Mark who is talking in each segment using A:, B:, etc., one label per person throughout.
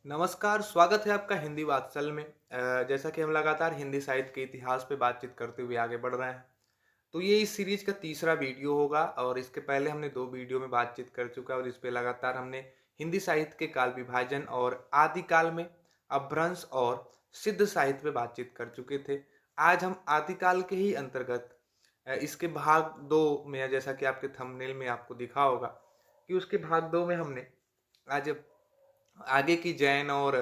A: नमस्कार, स्वागत है आपका हिंदी वात्सल में। जैसा कि हम लगातार हिंदी साहित्य के इतिहास पे बातचीत करते हुए आगे बढ़ रहे हैं, तो ये इस सीरीज का तीसरा वीडियो होगा और इसके पहले हमने 2 वीडियो में बातचीत कर चुका है और इस पे लगातार हमने हिंदी साहित्य के काल विभाजन और आदिकाल में अपभ्रंश और सिद्ध साहित्य पे बातचीत कर चुके थे। आज हम आदिकाल के ही अंतर्गत इसके भाग 2 में, जैसा कि आपके थंबनेल में आपको दिखा होगा कि उसके भाग 2 में हमने आज आगे की जैन और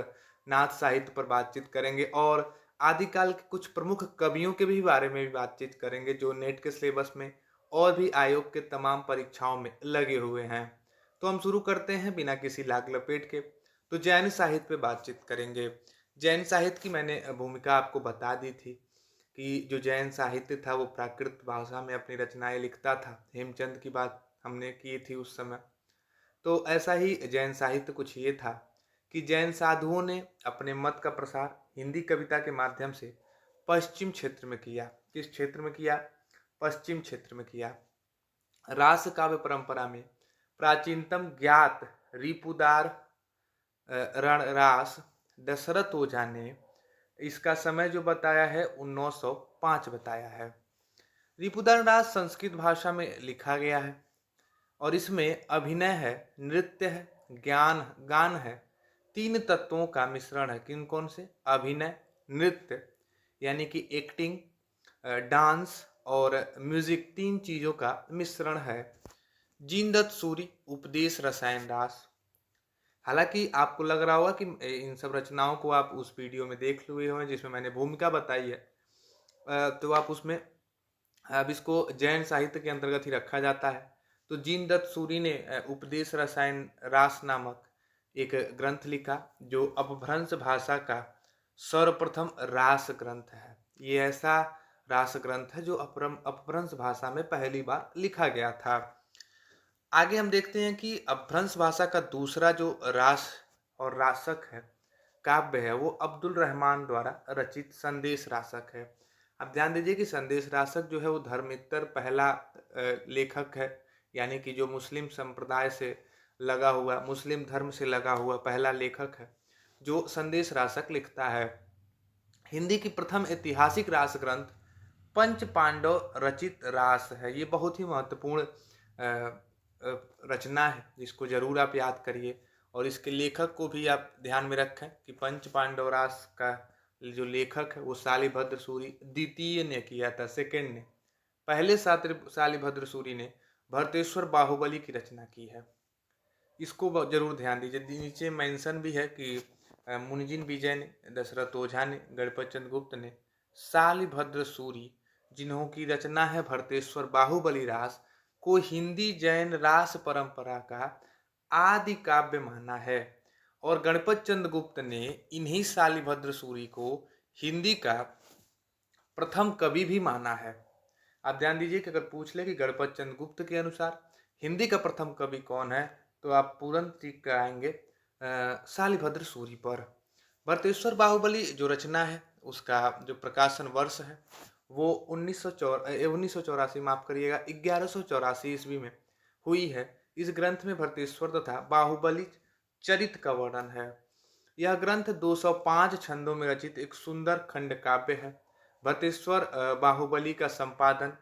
A: नाथ साहित्य पर बातचीत करेंगे और आदिकाल के कुछ प्रमुख कवियों के भी बारे में भी बातचीत करेंगे जो नेट के सिलेबस में और भी आयोग के तमाम परीक्षाओं में लगे हुए हैं। तो हम शुरू करते हैं बिना किसी लाग लपेट के। तो जैन साहित्य पे बातचीत करेंगे। जैन साहित्य की मैंने भूमिका आपको बता दी थी कि जो जैन साहित्य था वो प्राकृत भाषा में अपनी रचनाएं लिखता था। हेमचंद की बात हमने की थी उस समय। तो ऐसा ही जैन साहित्य कुछ ये था कि जैन साधुओं ने अपने मत का प्रसार हिंदी कविता के माध्यम से पश्चिम क्षेत्र में किया। किस क्षेत्र में किया? पश्चिम क्षेत्र में किया। रास काव्य परंपरा में प्राचीनतम ज्ञात रिपुदार रणरास दशरथ ओझा ने इसका समय जो बताया है 1905 बताया है। रिपुदार रास संस्कृत भाषा में लिखा गया है और इसमें अभिनय है, नृत्य है, ज्ञान गान है, 3 तत्वों का मिश्रण है। किन कौन से? अभिनय, नृत्य यानी कि एक्टिंग, डांस और म्यूजिक, 3 चीजों का मिश्रण है। जीनदत्त सूरी, उपदेश रसायन रास। हालांकि आपको लग रहा होगा कि इन सब रचनाओं को आप उस वीडियो में देख लिए होंगे जिसमें मैंने भूमिका बताई है। तो आप उसमें अब इसको जैन साहित्य के अंतर्गत ही रखा जाता है। तो जीनदत्त सूरी ने उपदेश रसायन रास नामक एक ग्रंथ लिखा जो अपभ्रंश भाषा का सर्वप्रथम रास ग्रंथ है। ये ऐसा रास ग्रंथ है जो अपभ्रंश भाषा में पहली बार लिखा गया था। आगे हम देखते हैं कि अपभ्रंश भाषा का दूसरा जो रास और रासक है, काव्य है, वो अब्दुल रहमान द्वारा रचित संदेश रासक है। अब ध्यान दीजिए कि संदेश रासक जो है वो धर्मेत्तर पहला लेखक है, यानी कि जो मुस्लिम संप्रदाय से लगा हुआ, मुस्लिम धर्म से लगा हुआ पहला लेखक है जो संदेश रासक लिखता है। हिंदी की प्रथम ऐतिहासिक रास ग्रंथ पंच पांडव रचित रास है। ये बहुत ही महत्वपूर्ण रचना है जिसको जरूर आप याद करिए और इसके लेखक को भी आप ध्यान में रखें कि पंच पांडव रास का जो लेखक है वो शालिभद्र सूरी द्वितीय ने किया था, सेकंड ने। पहले शालिभद्र सूरी ने भरतेश्वर बाहुबली की रचना की है। इसको जरूर ध्यान दीजिए। नीचे मेंशन भी है कि मुनिजिन विजय ने, दशरथ ओझा ने, गणपत चंद्र गुप्त ने, शालिभद्र सूरी जिन्हों की रचना है भरतेश्वर बाहुबली रास, को हिंदी जैन रास परंपरा का आदि काव्य माना है और गणपत चंद्र गुप्त ने इन्हीं शालिभद्र सूरी को हिंदी का प्रथम कवि भी माना है। आप ध्यान दीजिए कि अगर पूछ ले कि गणपत चंद्र गुप्त के अनुसार हिंदी का प्रथम कवि कौन है, तो आप तुरंत टिक कराएंगे शालिभद्र सूरी पर। भरतेश्वर बाहुबली जो रचना है उसका जो प्रकाशन वर्ष है वो 1984, माफ करिएगा, 1184 ईस्वी में हुई है। इस ग्रंथ में भरतेश्वर तथा बाहुबली चरित का वर्णन है। यह ग्रंथ 205 छंदों में रचित एक सुंदर खंड काव्य है। भरतेश्वर बाहुबली का संपादन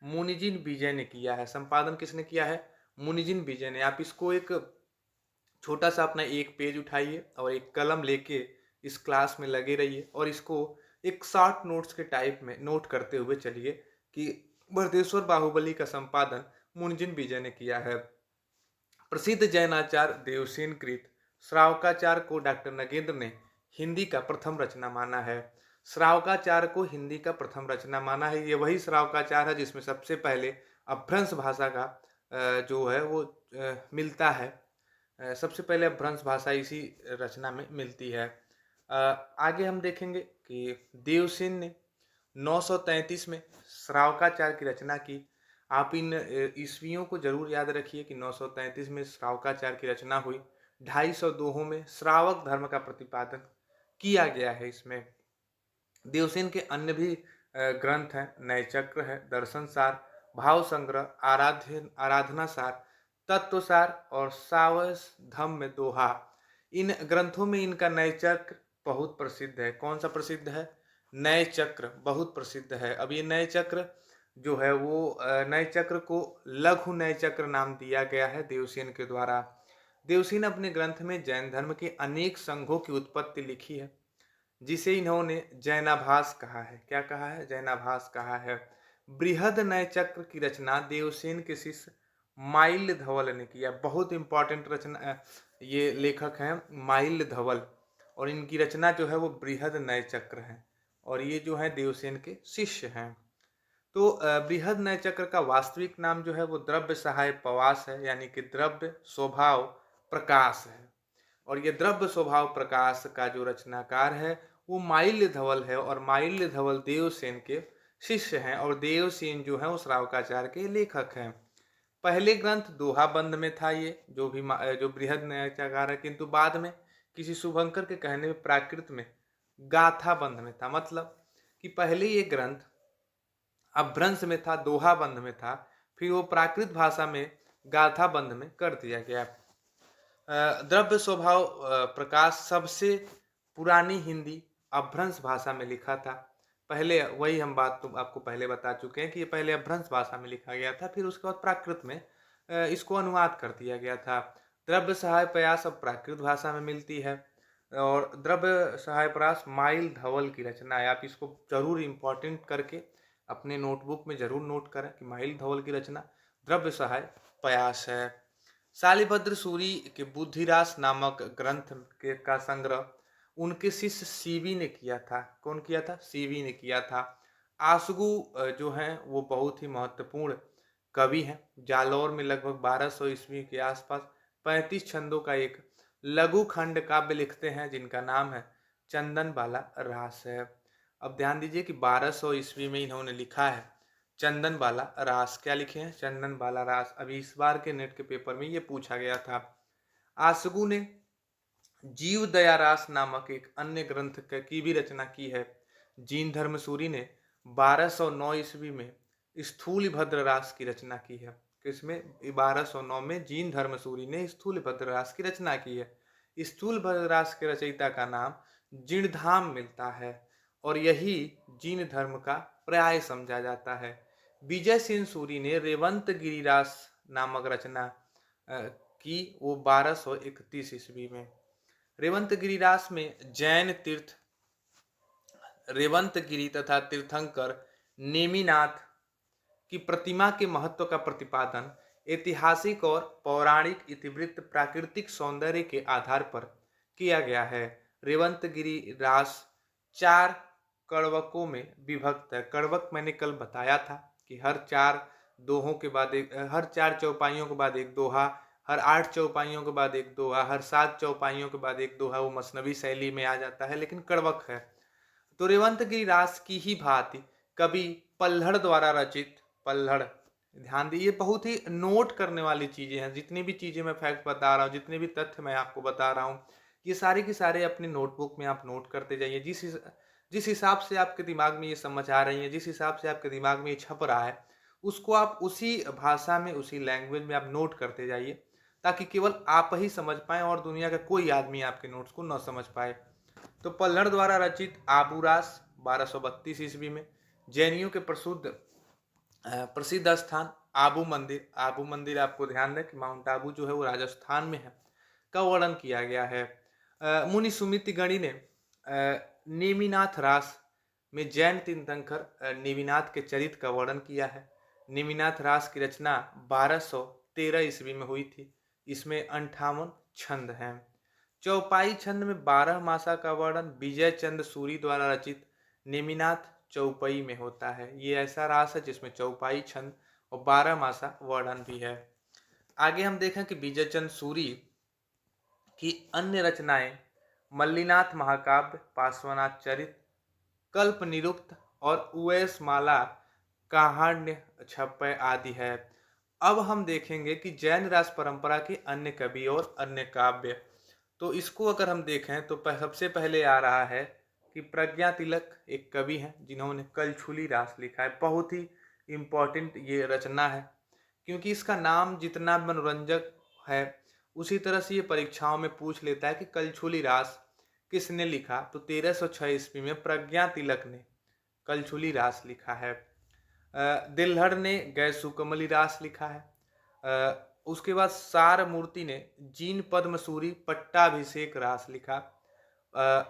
A: मुनिजिन विजय ने किया है। संपादन किसने किया है? मुनिजिन विजय ने। आप इसको एक छोटा सा अपना एक पेज उठाइए और एक कलम लेके इस क्लास में लगे रहिए और इसको एक शॉर्ट नोट्स के टाइप में नोट करते हुए चलिए कि भरतेश्वर बाहुबली का संपादन मुनिजिन विजय ने किया है। प्रसिद्ध जैनाचार्य देवसेन कृत श्रावकाचार्य को डॉक्टर नगेंद्र ने हिंदी का प्रथम रचना माना है। श्रावकाचार्य को हिंदी का प्रथम रचना माना है। ये वही श्रावकाचार्य है जिसमें सबसे पहले अपभ्रंश भाषा का जो है वो मिलता है। सबसे पहले अपभ्रंश भाषा इसी रचना में मिलती है। आगे हम देखेंगे कि देवसेन ने 933 में श्रावकाचार्य की रचना की। आप इन ईस्वियों को जरूर याद रखिए कि 933 में श्रावकाचार्य की रचना हुई। 250 दोहों में श्रावक धर्म का प्रतिपादन किया गया है। इसमें देवसेन के अन्य भी ग्रंथ हैं। नय चक्र है, दर्शन सार, भाव संग्रह, आराधना सार, तत्व सार और सावस धम्म में दोहा। इन ग्रंथों में इनका नय चक्र बहुत प्रसिद्ध है। कौन सा प्रसिद्ध है? नय चक्र बहुत प्रसिद्ध है। अब ये नय चक्र जो है वो नय चक्र को लघु नय चक्र नाम दिया गया है देवसेन के द्वारा। देवसेन अपने ग्रंथ में जैन धर्म के अनेक संघों की उत्पत्ति लिखी है, जिसे इन्होंने जैनाभास कहा है। क्या कहा है? जैनाभास कहा है। बृहद नय चक्र की रचना देवसेन के शिष्य माइल्य धवल ने किया। बहुत इंपॉर्टेंट रचना ये लेखक हैं माइल्य धवल, और इनकी रचना जो है वो बृहद नय चक्र है, और ये जो है देवसेन के शिष्य हैं। तो बृहद नय चक्र का वास्तविक नाम जो है वो द्रव्य सहाय पवास है, यानी कि द्रव्य स्वभाव प्रकाश है। और ये द्रव्य स्वभाव प्रकाश का जो रचनाकार है वो माइल्य धवल है, और माइल्य धवल देवसेन के शिष्य हैं, और देवसेन जो है वो श्रावकाचार्य के लेखक हैं। पहले ग्रंथ दोहा बंद में था ये जो बृहद न्यायचागार है, किंतु बाद में किसी शुभंकर के कहने में प्राकृत में गाथा बंद में था। मतलब कि पहले ये ग्रंथ अपभ्रंश में था, दोहा बंद में था, फिर वो प्राकृत भाषा में गाथा बंद में कर दिया गया। द्रव्य स्वभाव प्रकाश सबसे पुरानी हिंदी अपभ्रंश भाषा में लिखा था। पहले वही हम बात तो आपको पहले बता चुके हैं कि ये पहले अपभ्रंश भाषा में लिखा गया था, फिर उसके बाद प्राकृत में इसको अनुवाद कर दिया गया था। द्रव्य सहाय प्रयास अब प्राकृत भाषा में मिलती है, और द्रव्य सहाय प्रयास माइल धवल की रचना है। आप इसको जरूर इम्पोर्टेंट करके अपने नोटबुक में जरूर नोट करें कि माइल धवल की रचना द्रव्य सहाय प्रयास है। शालिभद्र सूरी के बुद्धिरास नामक ग्रंथ के का संग्रह उनके शिष्य सीवी ने किया था। कौन किया था? सीवी ने किया था। आसगु जो हैं वो बहुत ही महत्वपूर्ण कवि हैं। जालौर में लगभग 1200 ईस्वी के आसपास 35 छंदों का एक लघु खंड काव्य लिखते हैं, जिनका नाम है चंदन बाला रास है। अब ध्यान दीजिए कि 1200 ईस्वी में इन्होंने लिखा है चंदन बाला रास। क्या लिखे हैं? चंदन बाला रास। अभी इस बार के नेट के पेपर में ये पूछा गया था। आसगु ने जीव दया रास नामक एक अन्य ग्रंथ की भी रचना की है। जीन धर्मसूरी ने 1209 ईस्वी में स्थूल भद्र रास की रचना की है। किसमें? 1209 में जीन धर्मसूरी ने स्थूल भद्र रास की रचना की है। स्थूल भद्र रास के रचयिता का नाम जीणधाम मिलता है, और यही जीन धर्म का पर्याय समझा जाता है। विजय सेन सूरी ने रेवंत गिरिरास नामक रचना की, वो 1231 ईस्वी में। रेवंत गिरिरास में जैन तीर्थ रेवंत गिरी तथा तीर्थंकर नेमिनाथ की प्रतिमा के महत्व का प्रतिपादन ऐतिहासिक और पौराणिक इतिवृत्त प्राकृतिक सौंदर्य के आधार पर किया गया है। रेवंत गिरिरास 4 कड़वकों में विभक्त है। कड़वक मैंने कल बताया था कि हर 4 दोहों के बाद हर 4 चौपाइयों के बाद एक दोहा, हर 8 चौपाइयों के बाद एक दोहा, हर 7 चौपाइयों के बाद एक दोहा, वो मसनवी शैली में आ जाता है, लेकिन कड़वक है। तो रेवंत गिरिरास की ही भांति कवि पल्हड़ द्वारा रचित पल्हड़, ध्यान दीजिए बहुत ही नोट करने वाली चीजें हैं। जितनी भी चीजें मैं फैक्ट बता रहा हूँ, जितने भी तथ्य मैं आपको बता रहा हूँ, ये सारे के सारे अपने नोटबुक में आप नोट करते जाइए। जिस हिसाब से आपके दिमाग में ये समझ आ रही है, जिस हिसाब से आपके दिमाग में ये छप रहा है, उसको आप उसी भाषा में, उसी लैंग्वेज में आप नोट करते जाइए, ताकि केवल आप ही समझ पाए और दुनिया का कोई आदमी आपके नोट्स को न समझ पाए। तो पल्हड़ द्वारा रचित आबूरास 1232 ईस्वी में जैनियों के प्रसिद्ध स्थान आबू मंदिर, आबू मंदिर आपको ध्यान दें कि माउंट आबू जो है वो राजस्थान में है, का वर्णन किया गया है। मुनि सुमिति गणी ने नेमिनाथ रास में जैन तीर्थंकर नेमिनाथ के चरित्र का वर्णन किया है। नेमिनाथ रास की रचना 1213 ईस्वी में हुई थी। इसमें 58 छंद हैं। चौपाई छंद में 12 मासा का वर्णन विजय चंद सूरी द्वारा रचित नेमिनाथ चौपाई में होता है। ये ऐसा रास है जिसमें चौपाई छंद और 12 मासा वर्णन भी है। आगे हम देखें कि विजय चंद सूरी की अन्य रचनाएं मल्लीनाथ महाकाव्य, पार्श्वनाथ चरित, कल्प निरुक्त और उवैस माला काहाण्य छप्पय आदि है। अब हम देखेंगे कि जैन रास परंपरा के अन्य कवि और अन्य काव्य। तो इसको अगर हम देखें तो सबसे पहले आ रहा है कि प्रज्ञा तिलक एक कवि हैं, जिन्होंने कलछुली रास लिखा है। बहुत ही इम्पोर्टेंट ये रचना है, क्योंकि इसका नाम जितना मनोरंजक है उसी तरह से ये परीक्षाओं में पूछ लेता है कि कलछुली रास किसने लिखा, तो 1306 ईस्वी में प्रज्ञा तिलक ने कलछुली रास लिखा है। दिल्हड़ ने गैसुकमली रास लिखा है। उसके बाद सार मूर्ति ने जीन पद्मसूरी पट्टाभिषेक रास लिखा।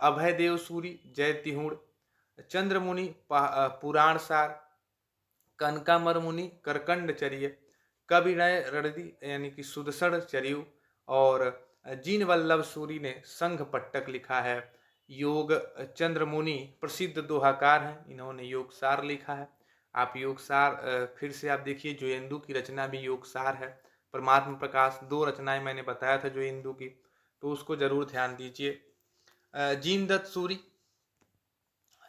A: अभय देव सूरी जय तिहुड़, चंद्रमुनि पुराण सार, कनकामर मुनि करकंड चर्य, कविनय रणदी यानी कि सुदसड़ चर्यु, और जीन वल्लभ सूरी ने संघ पट्टक लिखा है। योग चंद्रमुनि प्रसिद्ध दोहाकार हैं, इन्होंने योगसार लिखा है। आप योगसार फिर से आप देखिए, जोयेंदु की रचना भी योगसार है। परमात्म प्रकाश, 2 रचनाएं मैंने बताया था जोयेंदु की, तो उसको जरूर ध्यान दीजिए। जीन दत्त सूरी,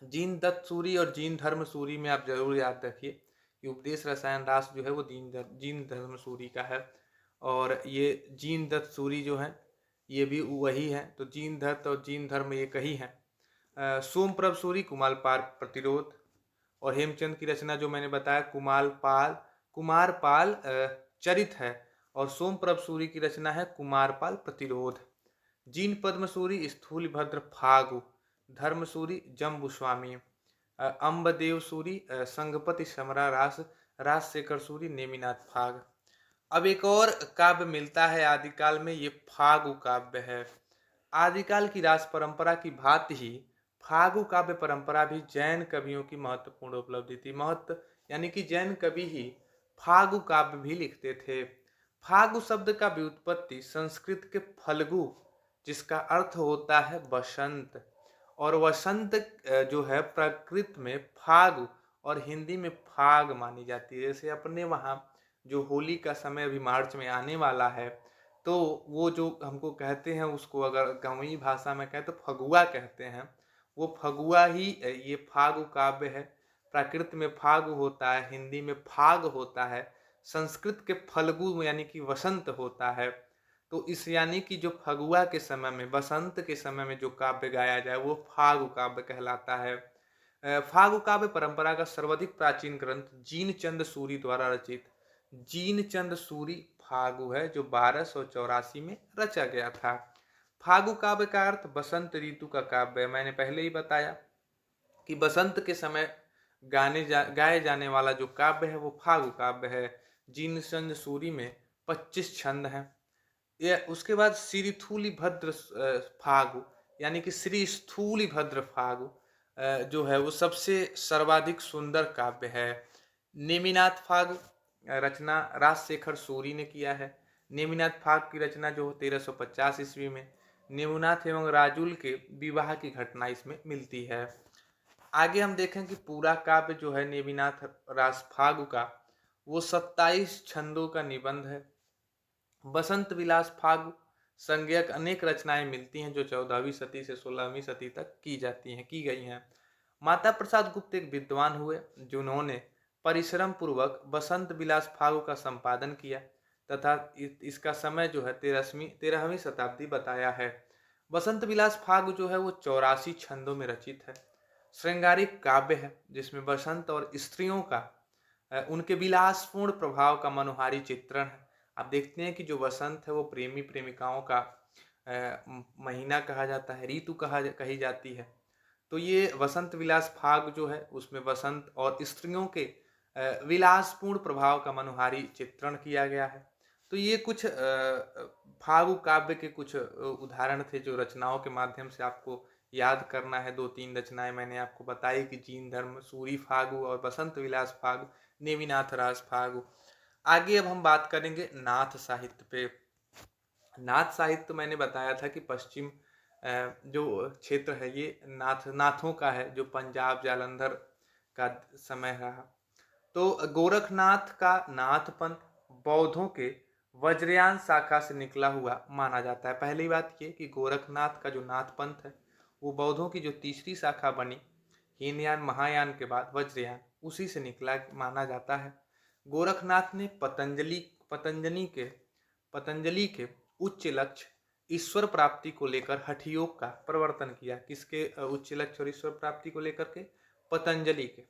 A: जीन दत्त सूरी और जीन धर्म सूरी में आप जरूर याद रखिए कि उपदेश रसायन रास जो है वो जीन धर्म सूरी का है, और ये जीन दत्त सूरी जो है ये भी वही है। तो जीन दत्त और जीन धर्म एक ही है। सोमप्रभ सूरी कुमारपाल प्रतिरोध, और हेमचंद की रचना जो मैंने बताया कुमारपाल चरित है, और सोमप्रभ सूरी की रचना है कुमारपाल प्रतिरोध। जीन पद्मसूरी स्थूलभद्र फागु, धर्मसूरी जम्बुस्वामी, अम्बदेव सूरी संघपति समरा रास, राजशेखर सूरी नेमिनाथ फाग। अब एक और काव्य मिलता है आदिकाल में, ये फागु काव्य है। आदिकाल की रास परंपरा की भांति ही फागु काव्य परंपरा भी जैन कवियों की महत्वपूर्ण उपलब्धि थी। महत्व यानी कि जैन कवि ही फागु काव्य भी लिखते थे। फागु शब्द का व्युत्पत्ति संस्कृत के फल्गु, जिसका अर्थ होता है बसंत, और वसंत जो है प्रकृत में फागु और हिंदी में फाग मानी जाती है। जैसे अपने वहाँ जो होली का समय अभी मार्च में आने वाला है, तो वो जो हमको कहते हैं, उसको अगर गाँवी भाषा में कहें तो फगुआ कहते हैं। वो फगुआ ही ये फागु काव्य है। प्राकृत में फागु होता है, हिंदी में फाग होता है, संस्कृत के फल्गु यानी कि वसंत होता है। तो इस यानी कि जो फगुआ के समय में, बसंत के समय में जो काव्य गाया जाए वो फागु काव्य कहलाता है। फागु काव्य परंपरा का सर्वाधिक प्राचीन ग्रंथ जीन चंद सूरी द्वारा रचित जीन चंद सूरी फागु है, जो 1284 में रचा गया था। फागु काव्य का अर्थ बसंत ऋतु का काव्य है। मैंने पहले ही बताया कि बसंत के समय गाए जाने वाला जो काव्य है वो फागु काव्य है। जीन चंद सूरी में 25 छंद हैं। यह उसके बाद श्री भद्र फागु यानी कि श्री स्थूली भद्र फागु जो है वो सबसे सर्वाधिक सुंदर काव्य है। नेमिनाथ फाग रचना राजशेखर सूरी ने किया है। नेमिनाथ फाग की रचना जो 1350 ईस्वी में नेमिनाथ एवं राजुल के विवाह की घटना इसमें मिलती है। आगे हम देखें कि पूरा काव्य जो है नेमिनाथ रास फागु का, वो 27 छंदों का निबंध है। बसंत विलास फागु संज्ञक अनेक रचनाएं मिलती हैं जो 14वीं सदी से 16वीं सदी तक की गई हैं। माता प्रसाद गुप्त एक विद्वान हुए जिन्होंने परिश्रम पूर्वक बसंत विलास फागु का संपादन किया तथा इसका समय जो है 13वीं शताब्दी बताया है। बसंत विलास फागु जो है वो 84 छंदों में रचित है। श्रृंगारिक काव्य है जिसमें बसंत और स्त्रियों का उनके विलासपूर्ण प्रभाव का मनोहारी चित्रण है। आप देखते हैं कि जो बसंत है वो प्रेमी प्रेमिकाओं का महीना कहा जाता है, ऋतु कही जाती है। तो ये वसंत विलास फाग जो है उसमें बसंत और स्त्रियों के विलासपूर्ण प्रभाव का मनोहारी चित्रण किया गया है। तो ये कुछ फागु काव्य के कुछ उदाहरण थे जो रचनाओं के माध्यम से आपको याद करना है। 2-3 रचनाएं मैंने आपको बताई कि जीन धर्म सूरी फागु और बसंत विलास फागु, नेमिनाथ रास फागु। आगे अब हम बात करेंगे नाथ साहित्य पे। नाथ साहित्य मैंने बताया था कि पश्चिम जो क्षेत्र है ये नाथों का है, जो पंजाब जालंधर का समय रहा। तो गोरखनाथ का नाथ पंथ बौद्धों के वज्रयान शाखा से निकला हुआ माना जाता है। पहली बात ये कि गोरखनाथ का जो नाथ पंथ है वो बौद्धों की जो तीसरी शाखा बनी हीनयान महायान के बाद वज्रयान, उसी से निकला माना जाता है। गोरखनाथ ने पतंजलि के उच्च लक्ष्य ईश्वर प्राप्ति को लेकर हठ योग का प्रवर्तन किया। किसके उच्च लक्ष्य और ईश्वर प्राप्ति को लेकर के? पतंजलि के।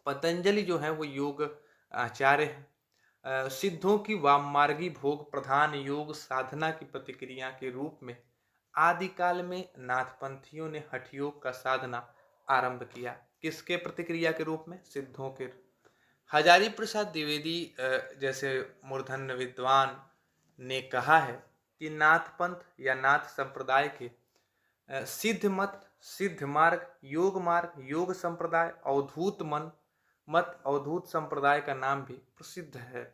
A: पतंजलि जो है वो योग आचार्य हैं। सिद्धों की वाममार्गी भोग प्रधान योग साधना की प्रतिक्रिया के रूप में आदिकाल में नाथपंथियों ने हठ योग का साधना आरंभ किया। किसके प्रतिक्रिया के रूप में? सिद्धों के। हजारी प्रसाद द्विवेदी जैसे मूर्धन्य विद्वान ने कहा है कि नाथपंथ या नाथ संप्रदाय के सिद्ध मत, सिद्ध मार्ग, योग संप्रदाय, अवधूत मत, अवधूत संप्रदाय का नाम भी प्रसिद्ध है।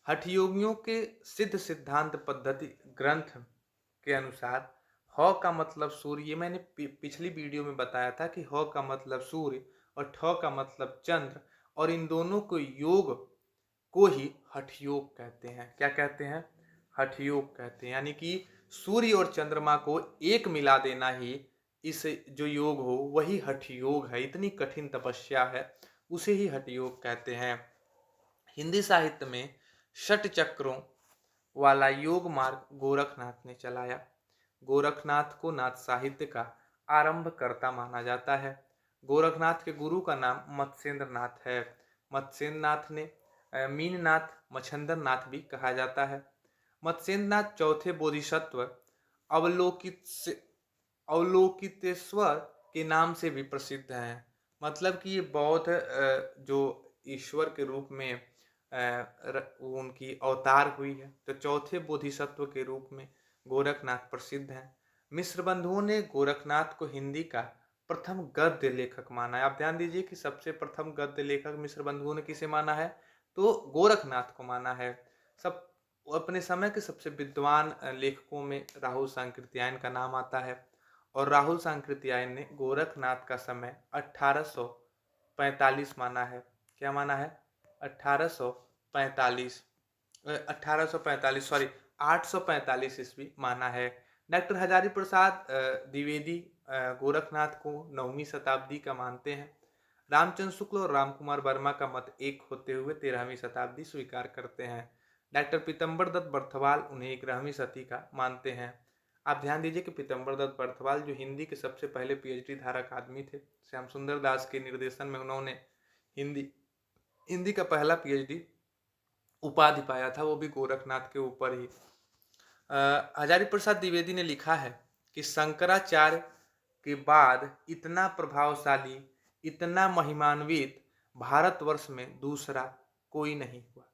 A: हठ योगियों के सिद्ध सिद्धांत पद्धति ग्रंथ के अनुसार ह का मतलब सूर्य, ये मैंने पिछली वीडियो में बताया था कि ह का मतलब सूर्य और ठ का मतलब चंद्र, और इन दोनों को योग को ही हठ योग कहते हैं। क्या कहते हैं? हठ योग कहते हैं। यानी कि सूर्य और चंद्रमा को एक मिला देना ही इस जो योग हो वही हठ योग है। इतनी कठिन तपस्या है, उसे ही हठ योग कहते हैं। हिंदी साहित्य में षट चक्रों वाला योग मार्ग गोरखनाथ ने चलाया। गोरखनाथ को नाथ साहित्य का आरंभकर्ता माना जाता है। गोरखनाथ के गुरु का नाम मत्स्येंद्र नाथ है। मत्स्येंद्र नाथ ने मीननाथ, मच्छंदर नाथ भी कहा जाता है। मत्स्येंद्र नाथ चौथे बोधिसत्व अवलोकित अवलोकितेश्वर के नाम से भी प्रसिद्ध हैं। मतलब कि ये बौद्ध जो ईश्वर के रूप में उनकी अवतार हुई है, तो चौथे बोधिसत्व के रूप में गोरखनाथ प्रसिद्ध हैं। मिश्र बंधुओं ने गोरखनाथ को हिंदी का प्रथम गद्य लेखक माना है। आप ध्यान दीजिए कि सबसे प्रथम गद्य लेखक मिश्र बंधुओं ने किसे माना है? तो गोरखनाथ को माना है। सब अपने समय के सबसे विद्वान लेखकों में राहुल सांकृत्यायन का नाम आता है, और राहुल सांकृत्यायन ने गोरखनाथ का समय 1845 माना है। क्या माना है? 1845 सॉरी 845 ईस्वी माना है। डॉक्टर हजारी प्रसाद द्विवेदी गोरखनाथ को 9वीं शताब्दी का मानते हैं। रामचंद्र शुक्ल और रामकुमार वर्मा का मत एक होते हुए 13वीं शताब्दी स्वीकार करते हैं। डॉक्टर पीतम्बर दत्त बर्थवाल उन्हें 11वीं सदी का मानते हैं। आप ध्यान दीजिए कि पीतम्बर दत्त बर्थवाल जो हिंदी के सबसे पहले पीएचडी धारक आदमी थे, श्याम सुंदर दास के निर्देशन में उन्होंने हिंदी का पहला पीएचडी उपाधि पाया था, वो भी गोरखनाथ के ऊपर ही। हजारी प्रसाद द्विवेदी ने लिखा है कि शंकराचार्य के बाद इतना प्रभावशाली, इतना महिमान्वित भारतवर्ष में दूसरा कोई नहीं हुआ।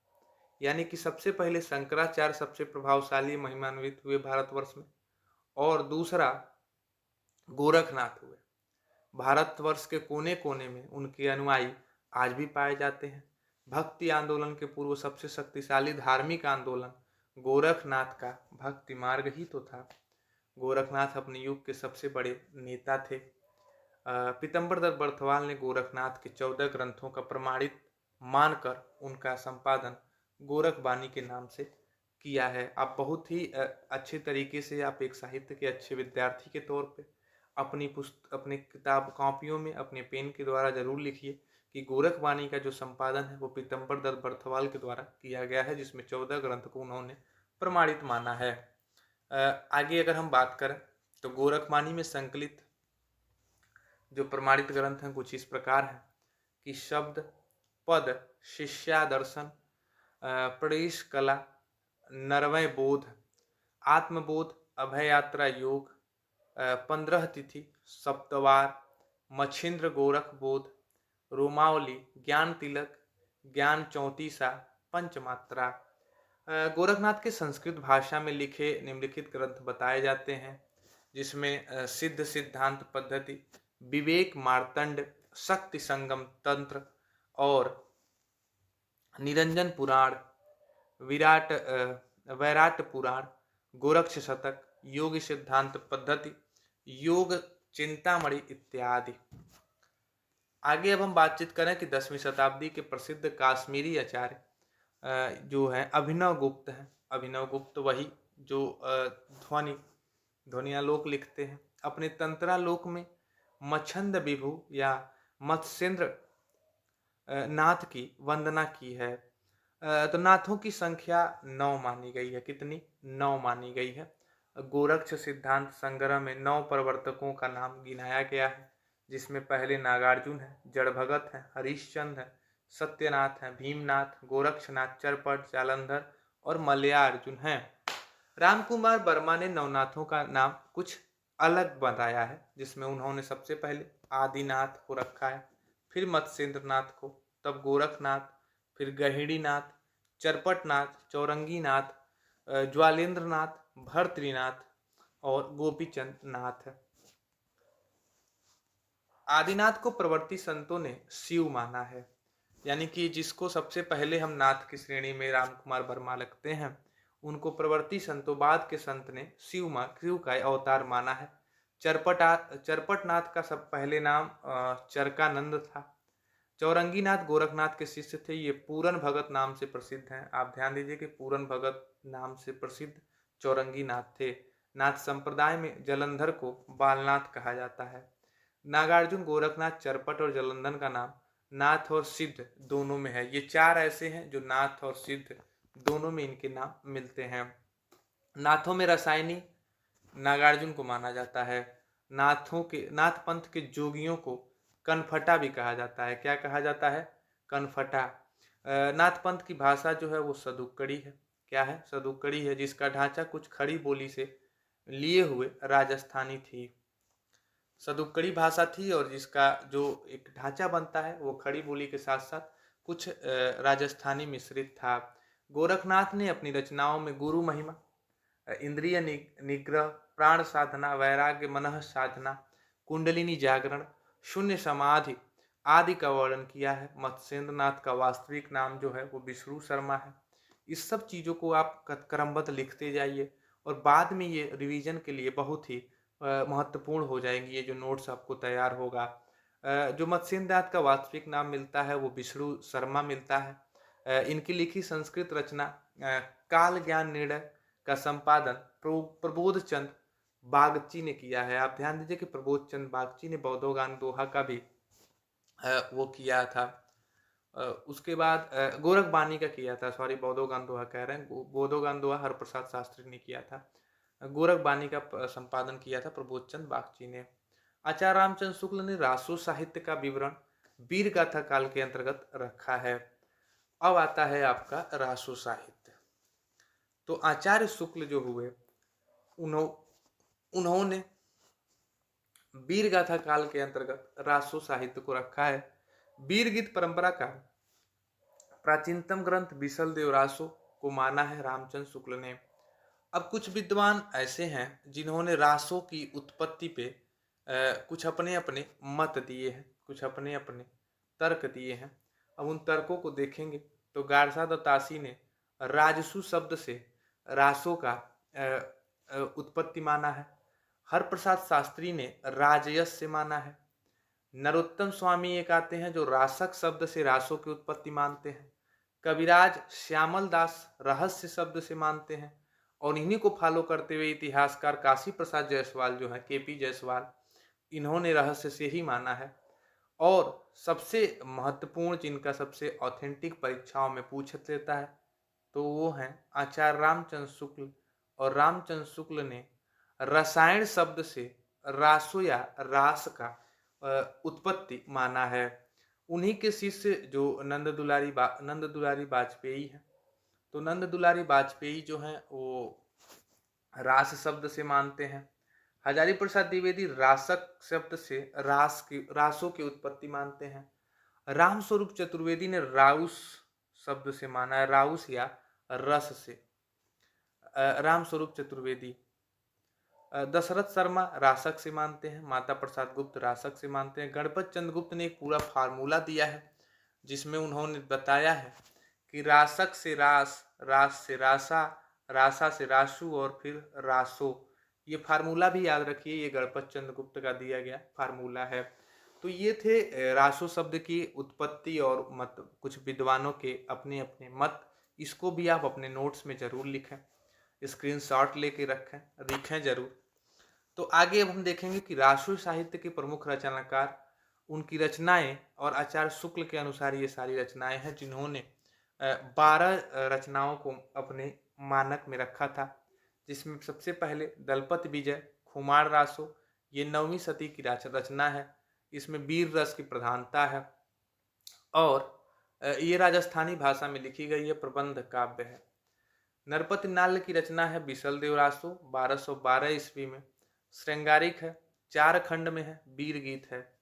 A: यानी कि सबसे पहले शंकराचार्य सबसे प्रभावशाली, महिमान्वित हुए भारतवर्ष में, और दूसरा गोरखनाथ हुए। भारतवर्ष के कोने कोने में उनके अनुयायी आज भी पाए जाते हैं। भक्ति आंदोलन के पूर्व सबसे शक्तिशाली धार्मिक आंदोलन गोरखनाथ का भक्ति मार्ग ही तो था। गोरखनाथ अपने युग के सबसे बड़े नेता थे। पीतम्बर दत्त बर्थवाल ने गोरखनाथ के 14 ग्रंथों का प्रमाणित मानकर उनका संपादन गोरखबानी के नाम से किया है। आप बहुत ही अच्छे तरीके से, आप एक साहित्य के अच्छे विद्यार्थी के तौर पे अपनी किताब कॉपियों में अपने पेन के द्वारा जरूर लिखिए कि गोरखबानी का जो संपादन है वो पीतम्बर दत्त बर्थवाल के द्वारा किया गया है, जिसमें 14 ग्रंथ को उन्होंने प्रमाणित माना है। आगे अगर हम बात करें तो गोरखबानी में संकलित जो प्रमाणित ग्रंथ हैं कुछ इस प्रकार हैं कि शब्द, पद, शिष्यादर्शन, प्रणीश कला, नरवय बोध, आत्मबोध, अभय यात्रा योग, 15 तिथि, सप्तवार, मच्छिंद्र गोरख बोध, रोमावली, ज्ञान तिलक, ज्ञान चौतीसा, पंचमात्रा। गोरखनाथ के संस्कृत भाषा में लिखे निम्नलिखित ग्रंथ बताए जाते हैं, जिसमें सिद्ध सिद्धांत पद्धति, विवेक मार्तंड, शक्ति संगम तंत्र और निरंजन पुराण, वैराट पुराण, गोरक्ष शतक, योग सिद्धांत पद्धति, योग चिंतामणि इत्यादि। आगे अब हम बातचीत करें कि 10वीं शताब्दी के प्रसिद्ध काश्मीरी आचार्य जो हैं अभिनव गुप्त हैं। अभिनव गुप्त वही जो ध्वनियालोक लिखते हैं। अपने तंत्रालोक में मच्छंद विभु या मत्स्येंद्र नाथ की वंदना की है। तो नाथों की संख्या 9 मानी गई है। कितनी? 9 मानी गई है। गोरक्ष सिद्धांत संग्रह में 9 प्रवर्तकों का नाम गिनाया गया है, जिसमें पहले नागार्जुन है, जड़भगत है, हरिश्चंद्र है, सत्यनाथ हैं, भीमनाथ, गोरक्षनाथ, चरपट, जालंधर और मलयार्जुन हैं। रामकुमार वर्मा ने नवनाथों का नाम कुछ अलग बताया है, जिसमें उन्होंने सबसे पहले आदिनाथ को रखा है, फिर मत्स्येंद्रनाथ को, तब गोरखनाथ, फिर गहिड़ीनाथ, चरपटनाथ, चौरंगीनाथ, ज्वालेंद्रनाथ, भर्तृनाथ और गोपीचंद नाथ। आदिनाथ को प्रवर्ती संतों ने शिव माना है, यानी कि जिसको सबसे पहले हम नाथ की श्रेणी में रामकुमार वर्मा लगते हैं, उनको प्रवर्ती संतों बाद के संत ने शिव का अवतार माना है। चरपटनाथ का सब पहले नाम चरकानंद था। चौरंगीनाथ गोरखनाथ के शिष्य थे, ये पूरन भगत नाम से प्रसिद्ध हैं। आप ध्यान दीजिए कि पूरन भगत नाम से प्रसिद्ध चौरंगीनाथ थे। नाथ संप्रदाय में जलंधर को बालनाथ कहा जाता है। नागार्जुन, गोरखनाथ, चरपट और जलंधर का नाम नाथ और सिद्ध दोनों में है। ये चार ऐसे हैं जो नाथ और सिद्ध दोनों में इनके नाम मिलते हैं। नाथों में रसायनी नागार्जुन को माना जाता है। नाथ पंथ के जोगियों को कनफटा भी कहा जाता है। क्या कहा जाता है? कनफटा। नाथ पंथ की भाषा जो है वो सदुक्कड़ी है। क्या है? सदुक्कड़ी है, जिसका ढांचा कुछ खड़ी बोली से लिए हुए राजस्थानी थी। सदुक्कड़ी भाषा थी और जिसका जो एक ढांचा बनता है वो खड़ी बोली के साथ साथ कुछ राजस्थानी मिश्रित था। गोरखनाथ ने अपनी रचनाओं में गुरु महिमा, इंद्रिय निग्रह, प्राण साधना, वैराग्य, मनः साधना, कुंडलिनी जागरण, शून्य समाधि आदि का वर्णन किया है। मत्स्येंद्रनाथ का वास्तविक नाम जो है वो विष्णु शर्मा है। इस सब चीज़ों को आप क्रमबद्ध लिखते जाइए और बाद में ये रिवीजन के लिए बहुत ही महत्वपूर्ण हो जाएंगी। ये जो नोट्स आपको तैयार होगा, जो मत्स्येंद्रनाथ का वास्तविक नाम मिलता है वो विष्णु शर्मा मिलता है। इनकी लिखी संस्कृत रचना काल ज्ञान निर्णय का संपादन प्रबोध चंद बागची ने किया है। आप ध्यान दीजिए कि प्रबोध चंद बागची ने बौद्धोगान दोहा का भी वो किया था। उसके बाद गोरखबानी का किया था, सॉरी बौद्धोगान दोहा कह रहे हैं, बौद्धोगान दोहा हरप्रसाद शास्त्री ने किया था। गोरखबानी का संपादन किया था प्रबोध चंद बागची ने। आचार्य रामचंद्र शुक्ल ने रासो साहित्य का विवरण वीर गाथा काल के अंतर्गत रखा है। अब आता है आपका रासो साहित्य। तो आचार्य शुक्ल जो हुए उन्होंने वीर गाथा काल के अंतर्गत रासो साहित्य को रखा है। वीर गीत परंपरा का प्राचीनतम ग्रंथ बिसल देव रासो को माना है रामचंद्र शुक्ल ने। अब कुछ विद्वान ऐसे हैं जिन्होंने रासो की उत्पत्ति पे कुछ अपने अपने मत दिए हैं, कुछ अपने अपने तर्क दिए हैं। अब उन तर्कों को देखेंगे तो गारसा दत्तासी ने राजसु शब्द से रासो का उत्पत्ति माना है। हरप्रसाद शास्त्री ने राजयस से माना है। नरोत्तम स्वामी एक आते हैं जो रासक शब्द से रासो की उत्पत्ति मानते हैं। कविराज श्यामल दास रहस्य शब्द से मानते हैं और इन्हीं को फॉलो करते हुए इतिहासकार काशी प्रसाद जायसवाल जो है, केपी जायसवाल, इन्होंने रहस्य से ही माना है। और सबसे महत्वपूर्ण, जिनका सबसे ऑथेंटिक परीक्षाओं में पूछ लेता है, तो वो हैं आचार्य रामचंद्र शुक्ल। और रामचंद्र शुक्ल ने रसायन शब्द से रासो या रास का उत्पत्ति माना है। उन्हीं के शिष्य जो नंद दुलारी वाजपेयी हैं, तो नंद दुलारी वाजपेयी जो हैं वो रास शब्द से मानते हैं। हजारी प्रसाद द्विवेदी रासक शब्द से रासों की उत्पत्ति मानते हैं। राम स्वरूप चतुर्वेदी ने राउस शब्द से माना है, राउस या रस से। राम स्वरूप चतुर्वेदी। दशरथ शर्मा रासक से मानते हैं। माता प्रसाद गुप्त रासक से मानते हैं। गणपत चंद्र गुप्त ने एक पूरा फार्मूला दिया है जिसमें उन्होंने बताया है कि रासक से रास, रास से रासा, रासा से रासु और फिर रासो। ये फार्मूला भी याद रखिए, ये गणपत चंद्र गुप्त का दिया गया फार्मूला है। तो ये थे रासो शब्द की उत्पत्ति और मत, कुछ विद्वानों के अपने अपने मत। इसको भी आप अपने नोट्स में जरूर लिखें, स्क्रीनशॉट लेके लिखें जरूर। तो आगे अब हम देखेंगे कि रासो साहित्य के प्रमुख रचनाकार, उनकी रचनाएं, और आचार्य शुक्ल के अनुसार ये सारी रचनाएं हैं जिन्होंने 12 रचनाओं को अपने मानक में रखा था, जिसमें सबसे पहले दलपत विजय खुमार रासो, ये 9वीं सदी की रचना है। इसमें वीर रस की प्रधानता है और ये राजस्थानी भाषा में लिखी गई है, प्रबंध काव्य है। नरपति नाल्य की रचना है बिसल देव रासो, 1212 ईस्वी में। श्रृंगारिक है, 4 खंड में है, वीर गीत है।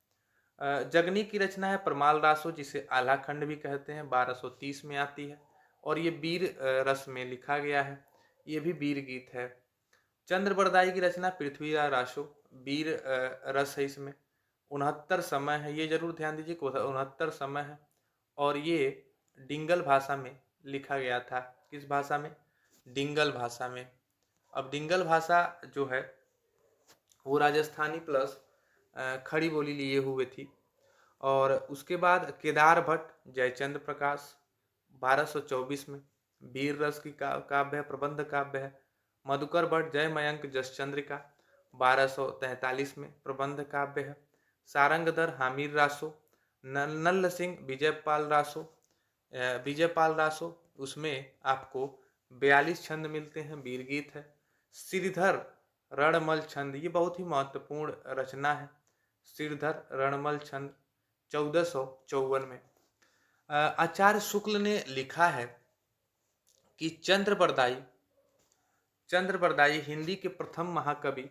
A: जगनी की रचना है परमाल रासो, जिसे आला खंड भी कहते हैं, 1230 में आती है और ये वीर रस में लिखा गया है, ये भी वीर गीत है। चंद्र बरदाई की रचना पृथ्वीराज रासो, वीर रस है इसमें। 69 समय है, ये जरूर ध्यान दीजिए, 69 समय है और ये डिंगल भाषा में लिखा गया था। किस भाषा में? डिंगल भाषा में। अब डिंगल भाषा जो है वो राजस्थानी प्लस खड़ी बोली लिए हुए थी। और उसके बाद केदार भट्ट, जयचंद्र प्रकाश, 1224 में वीर रस की काव्य है, प्रबंध काव्य है। मधुकर भट्ट, जय मयंक जसचंद्रिका, 1243 में प्रबंध काव्य है। सारंगधर हामिर रासो, नल्ल सिंह विजयपाल रासो, उसमें आपको 42 छंद मिलते हैं, वीर गीत है। श्रीधर रणमल छंद, ये बहुत ही महत्वपूर्ण रचना है। श्रीधर रणमल छंद 1454 में। आचार्य शुक्ल ने लिखा है कि चंद्र बरदाई हिंदी के प्रथम महाकवि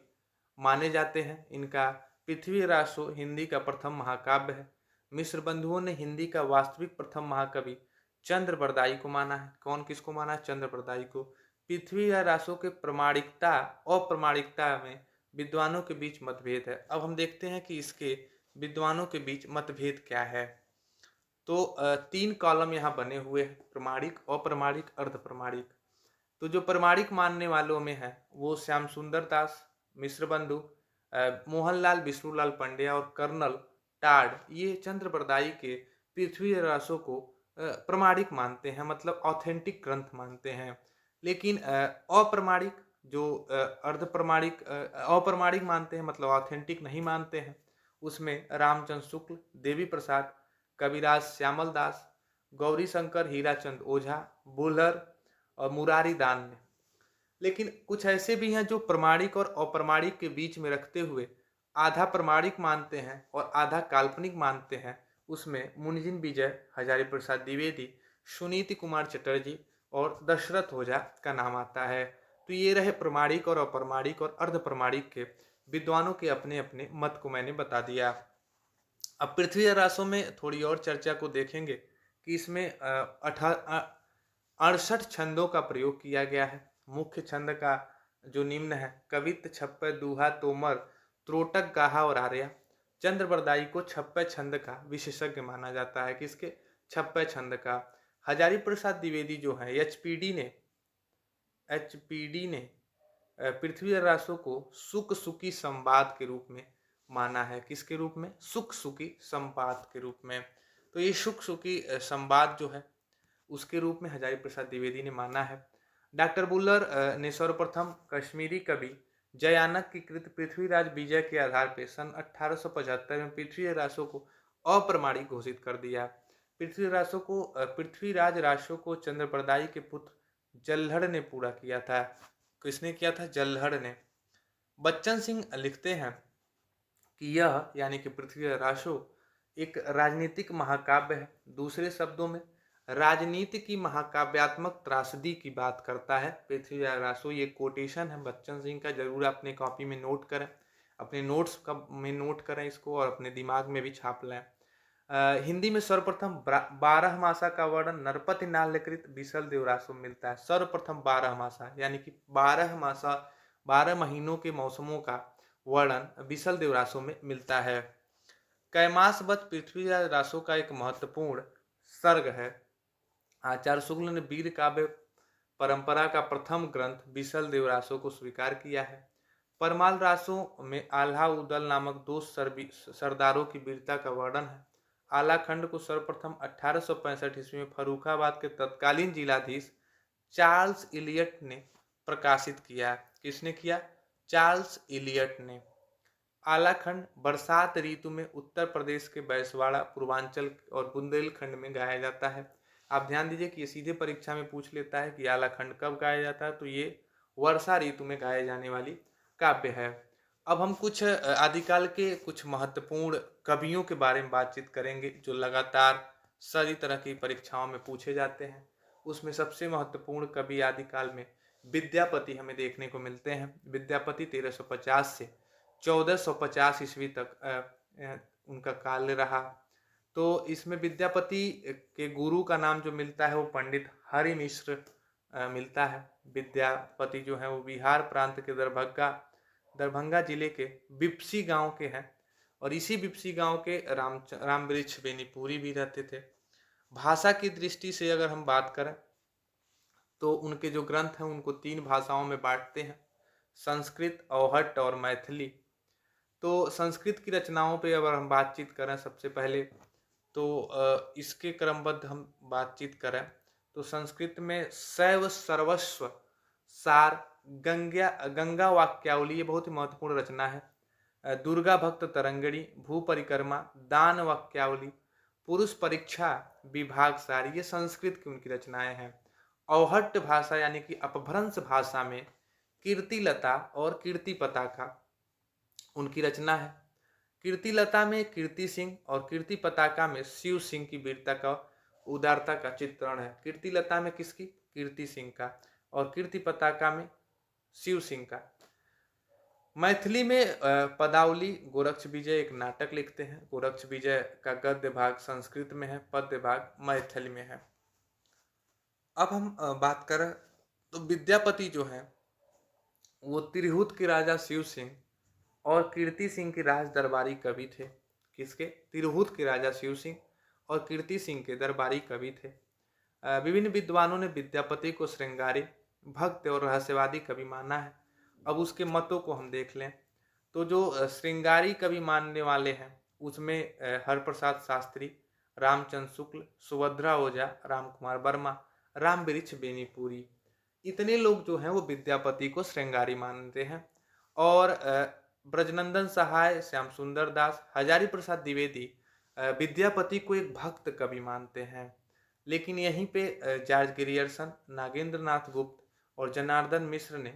A: माने जाते हैं। इनका पृथ्वी रासो हिंदी का प्रथम महाकाव्य है। मिश्र बंधुओं ने हिंदी का वास्तविक प्रथम महाकवि चंद्र बरदाई को माना है। कौन किसको माना? चंद्र बरदाई को। पृथ्वी रासो के प्रमाणिकता अप्रमाणिकता में विद्वानों के बीच मतभेद है। अब हम देखते हैं कि इसके विद्वानों के बीच मतभेद क्या है। तो 3 कॉलम यहाँ बने हुए हैं, प्रमाणिक, अप्रमाणिक, अर्धप्रमाणिक। तो जो प्रमाणिक मानने वालों में है वो श्याम सुंदर दास, मिश्र बंधु, मोहनलाल विष्णुलाल पंड्या और कर्नल टाड, ये चंद्र बरदाई के पृथ्वी रासो को प्रमाणिक मानते हैं, मतलब ऑथेंटिक ग्रंथ मानते हैं। लेकिन अप्रमाणिक जो अर्धप्रमाणिक अप्रमाणिक मानते हैं, मतलब ऑथेंटिक नहीं मानते हैं, उसमें रामचंद्र शुक्ल, देवी प्रसाद, कविराज श्यामल दास, गौरी शंकर हीराचंद ओझा, बुल्हर और मुरारी दान ने। लेकिन कुछ ऐसे भी हैं जो प्रमाणिक और अप्रमाणिक के बीच में रखते हुए आधा प्रमाणिक मानते हैं और आधा काल्पनिक मानते हैं। उसमें मुनिजिन विजय, हजारी प्रसाद द्विवेदी, सुनीति कुमार चटर्जी और दशरथ ओझा का नाम आता है। तो ये रहे प्रमाणिक और अप्रमाणिक और अर्धप्रमाणिक के विद्वानों के अपने अपने मत को मैंने बता दिया। अब पृथ्वी रासों में थोड़ी और चर्चा को देखेंगे कि इसमें 68 छंदों का प्रयोग किया गया है। मुख्य छंद का जो निम्न है: कवित्त, छप्पय, दूहा, तोमर, त्रोटक, गाहा और आर्या। चंद्र बरदाई को छप्पय छंद का विशेषज्ञ माना जाता है। किसके? छप्पय छंद का। हजारी प्रसाद द्विवेदी जो है, एचपीडी ने पृथ्वी रासो को सुक सुकी संवाद के रूप में माना है। किसके रूप में? सुक सुकी संवाद के रूप में। तो ये सुक सुकी संवाद जो है उसके रूप में हजारी प्रसाद द्विवेदी ने माना है। डॉक्टर बुल्लर ने सर्वप्रथम कश्मीरी कवि जयानक की कृत पृथ्वीराज विजय के आधार पर सन 1875 में पृथ्वी रासो को अप्रमाणिक घोषित कर दिया। पृथ्वीराज रासो को चंद्र बरदाई के पुत्र जल्हड़ ने पूरा किया था। किसने किया था? जल्हड़ ने। बच्चन सिंह लिखते हैं कि यह यानी कि पृथ्वी रासो एक राजनीतिक महाकाव्य है। दूसरे शब्दों में राजनीति की महाकाव्यात्मक त्रासदी की बात करता है पृथ्वी रासो। ये कोटेशन है बच्चन सिंह का, जरूर अपने कॉपी में नोट करें, अपने नोट्स का में नोट करें इसको और अपने दिमाग में भी छाप लें। हिंदी में सर्वप्रथम 12 मासा का वर्णन नरपति नाल्यकृत बिसल देव रासो में मिलता है। सर्वप्रथम 12 मासा यानी कि 12 मासा, 12 महीनों के मौसमों का वर्णन बिसल देव रासो में मिलता है। कैमासवत पृथ्वी रासो का एक महत्वपूर्ण सर्ग है। आचार्य शुक्ल ने वीर काव्य परंपरा का प्रथम ग्रंथ बिसल देव रासो को स्वीकार किया है। परमाल रासो में आल्हा उदल नामक 2 सरदारों की वीरता का वर्णन है। आला खंड को सर्वप्रथम 1865 ईस्वी में फर्रुखाबाद के तत्कालीन जिलाधीश चार्ल्स इलियट ने प्रकाशित किया। किसने किया? चार्ल्स इलियट ने। आलाखंड बरसात ऋतु में उत्तर प्रदेश के बैसवाड़ा, पूर्वांचल और बुंदेलखंड में गाया जाता है। आप ध्यान दीजिए कि ये सीधे परीक्षा में पूछ लेता है कि आलाखंड कब गाया जाता है, तो ये वर्षा ऋतु में गाए जाने वाली काव्य है। अब हम कुछ आदिकाल के कुछ महत्वपूर्ण कवियों के बारे में बातचीत करेंगे जो लगातार सारी तरह की परीक्षाओं में पूछे जाते हैं। उसमें सबसे महत्वपूर्ण कवि आदिकाल में विद्यापति हमें देखने को मिलते हैं। विद्यापति 1350 से 1450 ईस्वी तक उनका काल रहा। तो इसमें विद्यापति के गुरु का नाम जो मिलता है वो पंडित हरि मिश्र मिलता है। विद्यापति जो है वो बिहार प्रांत के दरभंगा जिले के बिपसी गांव के हैं और इसी बिपसी गांव के राम वृक्ष बेनीपुरी भी रहते थे। भाषा की दृष्टि से अगर हम बात करें तो उनके जो ग्रंथ हैं उनको 3 भाषाओं में बांटते हैं, संस्कृत, अवहट्ट और मैथिली। तो संस्कृत की रचनाओं पे अगर हम बातचीत करें सबसे पहले तो इसके क्रमबद्ध हम बातचीत करें तो संस्कृत में शैव सर्वस्व सार गंगा वाक्यावली ये बहुत ही महत्वपूर्ण रचना है। दुर्गा भक्त तरंगिणी, भू परिक्रमा, दान वाक्यावली, पुरुष परीक्षा, विभाग सार ये संस्कृत की उनकी रचनाएं हैं। अवहट्ट भाषा यानी कि अपभ्रंश भाषा में कीर्तिलता और कीर्ति पताका उनकी रचना है। कीर्तिलता में कीर्ति सिंह और कीर्ति पताका में शिव सिंह की वीरता का उदारता का चित्रण है। कीर्तिलता में किसकी? कीर्ति सिंह का, और कीर्ति पताका में शिव सिंह का। मैथिली में पदावली गोरक्ष विजय एक नाटक लिखते हैं। गोरक्ष विजय का गद्य भाग संस्कृत में है, पद्य भाग मैथिली में है। अब हम बात करें तो विद्यापति जो है वो तिरहुत के राजा शिव सिंह और कीर्ति सिंह के राज दरबारी कवि थे। किसके? तिरहुत के राजा शिव सिंह और कीर्ति सिंह के दरबारी कवि थे। विभिन्न विद्वानों ने विद्यापति को श्रृंगारी, भक्त और रहस्यवादी कवि माना है। अब उसके मतों को हम देख लें तो जो श्रृंगारी कवि मानने वाले हैं उसमें हरप्रसाद शास्त्री, रामचंद्र शुक्ल, सुभद्रा ओझा, राम कुमार वर्मा, राम वृक्ष बेनीपुरी, इतने लोग जो हैं वो विद्यापति को श्रृंगारी मानते हैं। और ब्रजनंदन सहाय, श्याम सुंदर दास, हजारी प्रसाद द्विवेदी विद्यापति को एक भक्त कवि मानते हैं। लेकिन यहीं पे जॉर्ज ग्रियर्सन, नागेंद्र नाथ गुप्त और जनार्दन मिश्र ने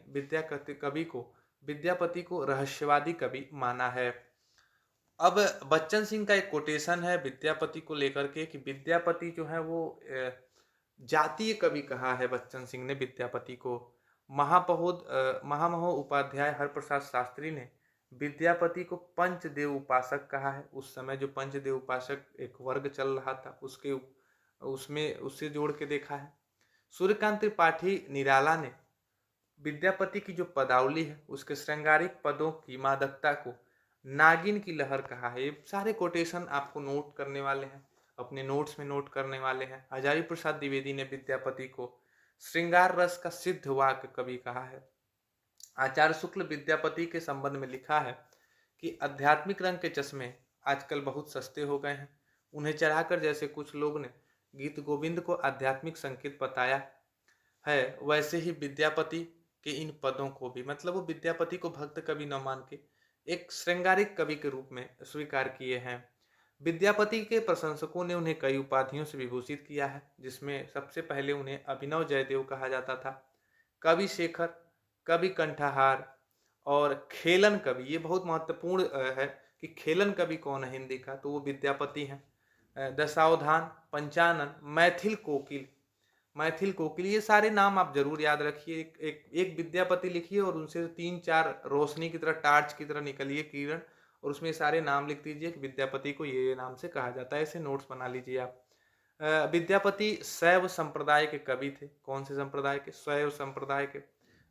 A: विद्यापति को रहस्यवादी कवि माना है। अब बच्चन सिंह का एक कोटेशन है विद्यापति को लेकर के कि विद्यापति जो है वो जातीय कवि कहा है बच्चन सिंह ने विद्यापति को। महामहो उपाध्याय हरप्रसाद शास्त्री ने विद्यापति को पंचदेव उपासक कहा है। उस समय जो पंचदेव उपासक एक वर्ग चल रहा था उससे जोड़ के देखा है। सूर्यकांत त्रिपाठी निराला ने विद्यापति की जो पदावली है उसके श्रृंगारिक पदों की मादकता को नागिन की लहर कहा है। ये सारे कोटेशन आपको नोट करने वाले हैं, अपने नोट्स में नोट करने वाले हैं। हजारी प्रसाद द्विवेदी ने विद्यापति को श्रृंगार रस का सिद्ध वाक्य कवि कहा है। आचार्य शुक्ल विद्यापति के संबंध में लिखा है कि आध्यात्मिक रंग के चश्मे आजकल बहुत सस्ते हो गए हैं, उन्हें चढ़ाकर जैसे कुछ लोग ने गीत गोविंद को आध्यात्मिक संकेत बताया है, वैसे ही विद्यापति के इन पदों को भी, मतलब वो विद्यापति को भक्त कवि न मान के एक श्रृंगारिक कवि के रूप में स्वीकार किए हैं। विद्यापति के प्रशंसकों ने उन्हें कई उपाधियों से विभूषित किया है, जिसमें सबसे पहले उन्हें अभिनव जयदेव कहा जाता था, कवि शेखर, कवि कंठहार और खेलन कवि। ये बहुत महत्वपूर्ण है कि खेलन कवि कौन है हिंदी का, तो वो विद्यापति हैं। दशावधान, पंचानन, मैथिल कोकिल ये सारे नाम आप जरूर याद रखिए। एक विद्यापति लिखिए और उनसे 3-4 रोशनी की तरह, टार्च की तरह निकलिए किरण, और उसमें सारे नाम लिख दीजिए कि विद्यापति को ये नाम से कहा जाता है। ऐसे नोट्स बना लीजिए आप। विद्यापति शैव संप्रदाय के कवि थे। कौन से संप्रदाय के? शैव संप्रदाय के।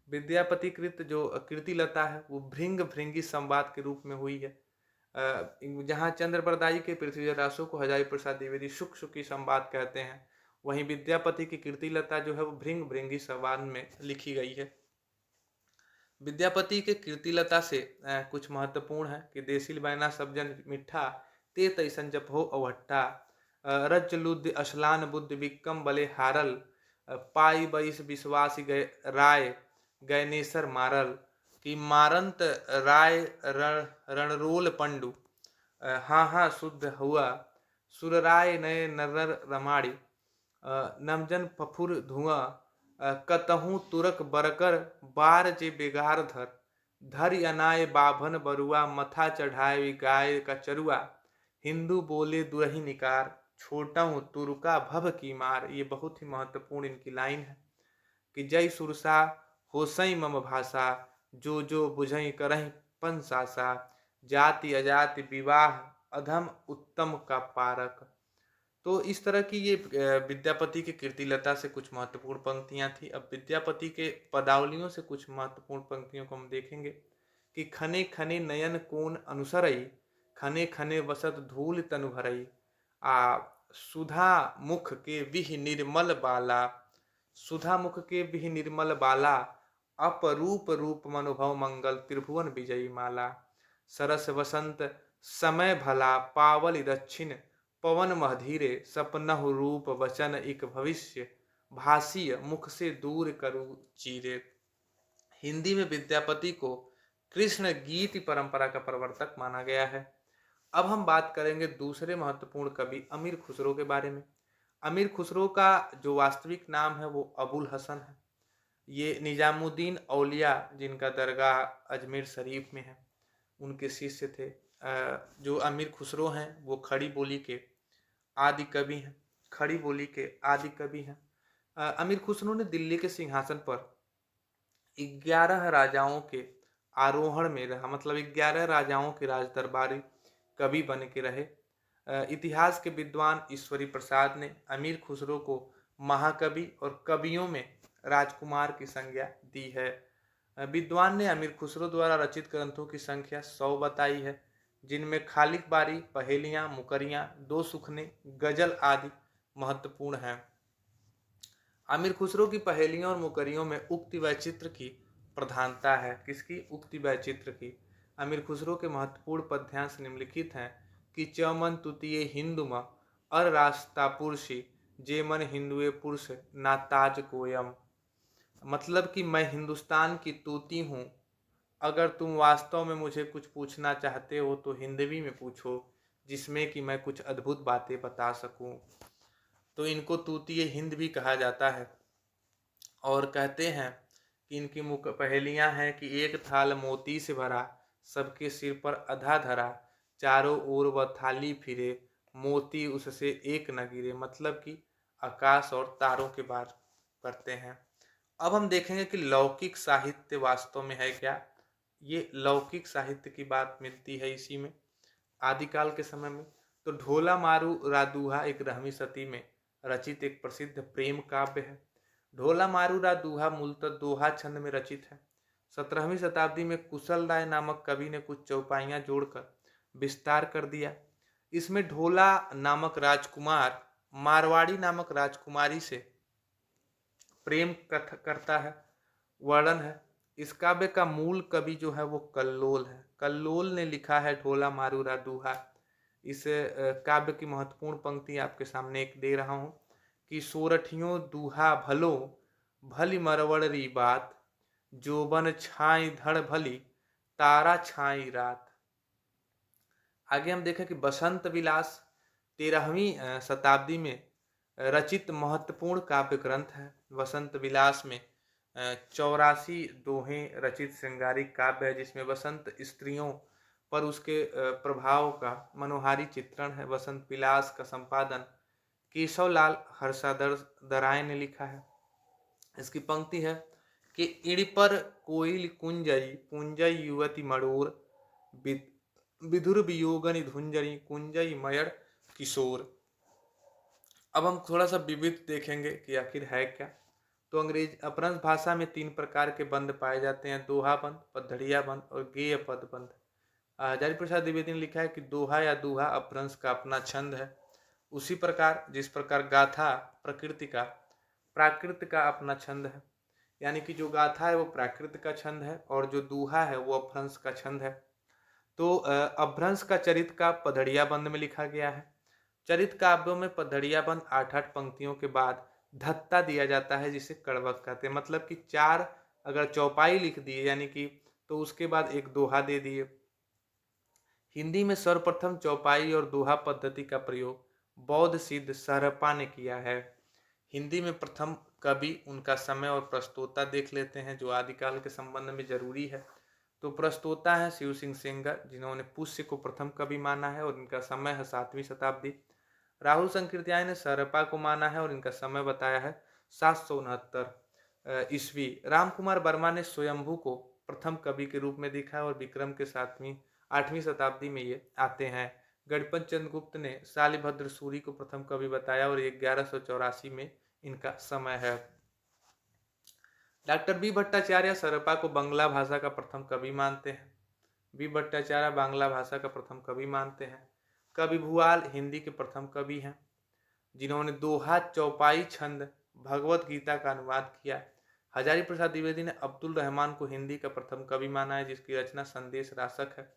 A: विद्यापति कृत जो कीर्तिलता है वो भृंगी संवाद के रूप में हुई है। जहाँ चंद्रप्रदायी के पृथ्वी रासो को हजारी प्रसाद द्विवेदी शुक संवाद कहते हैं, वहीं विद्यापति की कीर्तिलता जो है वो भृंगी संवाद में लिखी गई है। विद्यापति के कीर्तिलता से कुछ महत्वपूर्ण है कि देसिल बैना सब्जन मिठा ते तैसन जप हो अवट्टा, रज लुद्ध अशलान बुद्ध विक्रम बले हारल, पाई बैस विश्वास गए राय गैनेसर मारल, कि मारंत राय रणरोल पंडु, हाँ शुद्ध हुआ सुरराय नए नर रमाड़ी, नमजन फफुर धुआं, कतहूँ तुरक बरकर बार जे बेगार धर अनाय बाभन बरुआ, मथा चढ़ाए गाय का चरुआ, हिंदू बोले दुरही निकार, छोटा हूँ तुरका भव की मार। ये बहुत ही महत्वपूर्ण इनकी लाइन है कि जय सुरसा होसई मम भाषा, जो जो बुझई करहि पंसासा, जाति अजाति विवाह अधम उत्तम का पारक। तो इस तरह की ये विद्यापति की कीर्तिलता से कुछ महत्वपूर्ण पंक्तियां थी। अब विद्यापति के पदावलियों से कुछ महत्वपूर्ण पंक्तियों को हम देखेंगे कि खने खने नयन कोन अनुसरई, खने खने वसत धूल तनु भरई, सुधा मुख के विह निर्मल बाला, सुधा मुख के विह निर्मल बाला, अपरूप रूप मनोभव मंगल त्रिभुवन विजयी माला, सरस वसंत समय भला पावल दक्षिण, पवन महधीरे सपनहु रूप वचन इक भविष्य, भाषीय मुख से दूर करु चीरे। हिंदी में विद्यापति को कृष्ण गीत परंपरा का प्रवर्तक माना गया है। अब हम बात करेंगे दूसरे महत्वपूर्ण कवि अमीर खुसरो के बारे में। अमीर खुसरो का जो वास्तविक नाम है वो अबुल हसन है। ये निजामुद्दीन औलिया, जिनका दरगाह अजमेर शरीफ में है, उनके शिष्य थे। जो अमीर खुसरो हैं वो खड़ी बोली के आदि कवि हैं। खड़ी बोली के आदि कवि हैं। अमीर खुसरो ने दिल्ली के सिंहासन पर 11 राजाओं के आरोहण में रहा, मतलब 11 राजाओं के राज दरबारी कवि बन के रहे। इतिहास के विद्वान ईश्वरी प्रसाद ने अमीर खुसरो को महाकवि और कवियों में राजकुमार की संज्ञा दी है। विद्वान ने अमीर खुसरो द्वारा रचित ग्रंथों की संख्या 100 बताई है, जिनमें खालिक बारी, पहेलियां, मुकरियां, दो सुखने, गजल आदि महत्वपूर्ण हैं। आमिर खुसरो की पहेलियों और मुकरियों में उक्ति वैचित्र की प्रधानता है। किसकी? उक्ति वैचित्र की। आमिर खुसरो के महत्वपूर्ण पद्यांश निम्नलिखित हैं कि चमन तुतिये हिंदुम अर रास्ता पुरुषी, जे मन हिंदुए पुरुष ना ताज कोयम। मतलब कि मैं हिंदुस्तान की तूती हूँ, अगर तुम वास्तव में मुझे कुछ पूछना चाहते हो तो हिंदवी में पूछो, जिसमें कि मैं कुछ अद्भुत बातें बता सकूं। तो इनको तूतीय हिंद भी कहा जाता है। और कहते हैं कि इनकी मुख पहेलियां हैं कि एक थाल मोती से भरा, सबके सिर पर अधा धरा, चारों ओर वह थाली फिरे, मोती उससे एक न गिरे। मतलब कि आकाश और तारों के बात करते हैं। अब हम देखेंगे कि लौकिक साहित्य वास्तव में है क्या। ये लौकिक साहित्य की बात मिलती है इसी में, आदिकाल के समय में। तो ढोला मारू रादूहा एक 11वीं सदी में रचित एक प्रसिद्ध प्रेम काव्य है। ढोला मारू रादूहा मूलतः दोहा छंद में रचित है। 17वीं शताब्दी में कुशल राय नामक कवि ने कुछ चौपाइयां जोड़कर विस्तार कर दिया। इसमें ढोला नामक राजकुमार मारवाड़ी नामक राजकुमारी से प्रेम करता है, वर्णन है। इस काव्य का मूल कवि जो है वो कल्लोल है। कल्लोल ने लिखा है ढोला मारू रादूहा। इस काव्य की महत्वपूर्ण पंक्ति आपके सामने एक दे रहा हूँ कि सोरठियों दूहा भलो, भली मरवड़ री बात, जोबन छाई धड़ भली, तारा छाई रात। आगे हम देखें कि बसंत विलास 13वीं शताब्दी में रचित महत्वपूर्ण काव्य ग्रंथ है। वसंत विलास में 84 दोहें रचित श्रृंगारिक काव्य है, जिसमें वसंत स्त्रियों पर उसके प्रभाव का मनोहारी चित्रण है। वसंत विलास का संपादन केशवलाल हर्षादर दराय ने लिखा है। इसकी पंक्ति है कि इड़ पर कोयल कुंजई, पुंजई युवती मड़ोर, विधुर वियोगनि धुंजरी, कुंजई मयर किशोर। अब हम थोड़ा सा विविध देखेंगे कि आखिर है क्या। तो अंग्रेज अपभ्रंश भाषा में 3 प्रकार के बंध पाए जाते हैं: दोहा बंध, पद्धड़िया बंध और गेय पद बंध। हजारी प्रसाद द्विवेदी ने लिखा है कि दोहा या दोहा अपभ्रंश का अपना छंद है। उसी प्रकार जिस प्रकार गाथा प्राकृत का अपना छंद है, यानी कि जो गाथा है वो प्राकृत का छंद है और जो दोहा है वो अपभ्रंश का छंद है। तो अपभ्रंश का चरित का पद्धड़िया बंध में लिखा गया है। चरित काव्यों में पद्धड़िया बंध 8-8 पंक्तियों के बाद धत्ता दिया जाता है, जिसे कड़वक कहते हैं। मतलब कि 4 अगर चौपाई लिख दिए यानी कि, तो उसके बाद एक दोहा दे दिए। हिंदी में सर्वप्रथम चौपाई और दोहा पद्धति का प्रयोग बौद्ध सिद्ध सरपा ने किया है। हिंदी में प्रथम कवि, उनका समय और प्रस्तोता देख लेते हैं, जो आदिकाल के संबंध में जरूरी है। तो प्रस्तोता है शिव सिंह सेंगर, जिन्होंने पुष्य को प्रथम कवि माना है और इनका समय है 7वीं शताब्दी। राहुल संकृत्याय ने सरपा को माना है और इनका समय बताया है 769 ईस्वी। राम कुमार वर्मा ने स्वयंभू को प्रथम कवि के रूप में देखा है और विक्रम के 8वीं शताब्दी में ये आते हैं। गणपत चंद्र गुप्त ने शालिभद्र सूरी को प्रथम कवि बताया और 1184 में इनका समय है। डॉक्टर बी भट्टाचार्य सरपा को बांग्ला भाषा का प्रथम कवि मानते हैं। बी भट्टाचार्य बांग्ला भाषा का प्रथम कवि मानते हैं। कवि भुआल हिंदी के प्रथम कवि हैं जिन्होंने दोहा चौपाई छंद भगवत गीता का अनुवाद किया। हजारी प्रसाद द्विवेदी ने अब्दुल रहमान को हिंदी का प्रथम कवि माना है जिसकी रचना संदेश रासक है।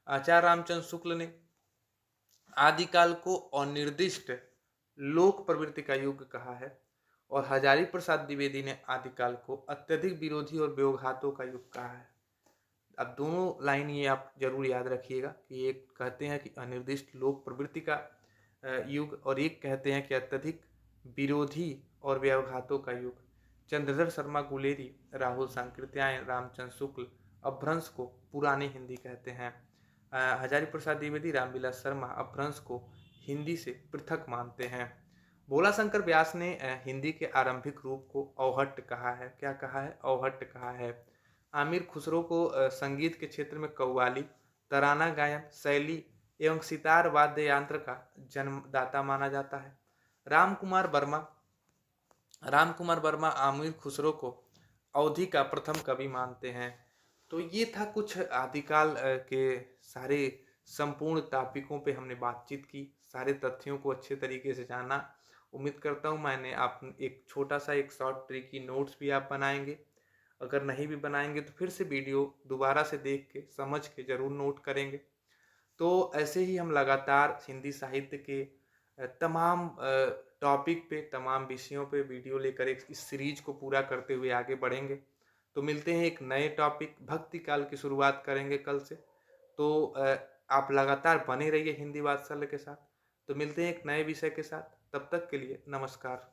A: आचार्य रामचंद्र शुक्ल ने आदिकाल को अनिर्दिष्ट लोक प्रवृत्ति का युग कहा है और हजारी प्रसाद द्विवेदी ने आदिकाल को अत्यधिक विरोधी और व्योघातों का युग कहा है। अब दोनों लाइन ये आप जरूर याद रखिएगा कि एक कहते हैं कि अनिर्दिष्ट लोक प्रवृत्ति का युग और एक कहते हैं कि अत्यधिक विरोधी और व्याघातों का युग। चंद्रधर शर्मा गुलेरी, राहुल सांकृत्यायन, रामचंद्र शुक्ल अपभ्रंश को पुरानी हिंदी कहते हैं। हजारी प्रसाद द्विवेदी, रामविलास शर्मा अपभ्रंश को हिंदी से पृथक मानते हैं। भोला शंकर व्यास ने हिंदी के आरंभिक रूप को औहट्ट कहा है। क्या कहा है? औहट्ट कहा है। आमिर खुसरो को संगीत के क्षेत्र में कव्वाली, तराना गायन शैली एवं सितार वाद्य यंत्र का जन्मदाता माना जाता है। राम कुमार वर्मा आमिर खुसरो को अवधि का प्रथम कवि मानते हैं। तो ये था कुछ आदिकाल के सारे संपूर्ण टॉपिकों पे हमने बातचीत की, सारे तथ्यों को अच्छे तरीके से जाना। उम्मीद करता हूँ मैंने आप एक छोटा सा एक शॉर्ट ट्रिकी नोट्स भी आप बनाएंगे। अगर नहीं भी बनाएंगे तो फिर से वीडियो दोबारा से देख के समझ के जरूर नोट करेंगे। तो ऐसे ही हम लगातार हिंदी साहित्य के तमाम टॉपिक पे, तमाम विषयों पे वीडियो लेकर इस सीरीज को पूरा करते हुए आगे बढ़ेंगे। तो मिलते हैं एक नए टॉपिक, भक्ति काल की शुरुआत करेंगे कल से। तो आप लगातार बने रहिए हिंदी वात्सल्य के साथ। तो मिलते हैं एक नए विषय के साथ, तब तक के लिए नमस्कार।